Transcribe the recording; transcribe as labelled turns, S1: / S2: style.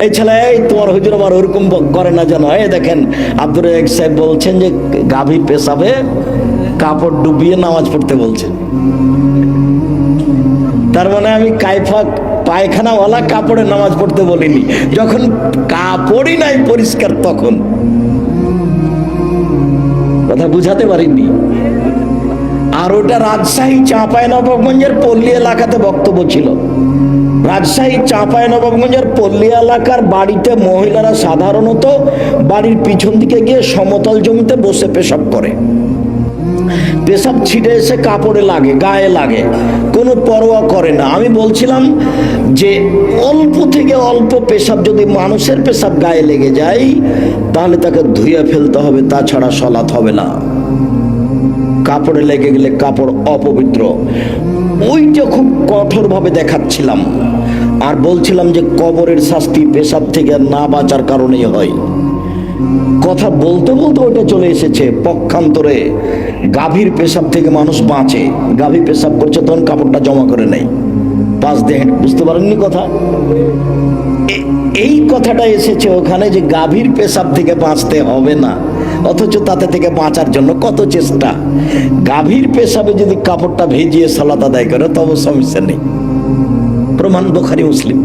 S1: এই ছেলে, এই তোমার হুজুর আবার ওরকম করে না জানো। এই দেখেন আব্দুর রাজ্জাক সাহেব বলছেন যে গাভী পেশাবে কাপড় ডুবিয়ে নামাজ পড়তে বলছেন। তার মানে আমি কাইফা পায়খানাওয়ালা কাপড়ে নামাজ পড়তে বলিনি, যখন কাপড়ই নাই পরিষ্কার তখন। কথা বুঝাতে পারিনি। আর ওটা রাজশাহী চাঁপাইনবাবগঞ্জের পল্লী এলাকাতে বক্তব্য ছিল। রাজশাহী চাঁপাইনবাবগঞ্জের পল্লী এলাকার বাড়িতে মহিলারা সাধারণত বাড়ির পিছন দিকে গিয়ে সমতল জমিতে বসে পেশাব করে। পেশাব ছিটে এসে কাপড়ে লাগে, গায়ে লাগে, কোনো পরোয়া করে না। আমি বলছিলাম যে অল্প থেকে অল্প পেশাব যদি মানুষের পেশাব গায়ে লেগে যায় তাহলে তাকে ধুয়ে ফেলতে হবে, তাছাড়া সলাৎ হবে না। কাপড়ে লেগে গেলে কাপড় অপবিত্র। ওইটা খুব কঠোরভাবে দেখাচ্ছিলাম আর বলছিলাম যে কবরের শাস্তি পেশাব থেকে না বাঁচার কারণেই হয়। কথা বলতে বলতে ওইটা চলে এসেছে পক্ষান্তরে গাভীর পেশাব থেকে মানুষ বাঁচে। গাভী পেশাব করছে তখন কাপড়টা জমা করে নেয়, পাঁচ দিয়ে। বুঝতে পারেননি কথা? এই কথাটা এসেছে ওখানে যে গাভীর পেশাব থেকে বাঁচতে হবে না, অথচ তাতে থেকে বাঁচার জন্য কত চেষ্টা। গাভীর পেশাবে যদি কাপড়টা ভিজিয়ে সালাত আদায় করে তবে সমস্যা নেই। প্রমাণ বুখারী মুসলিম।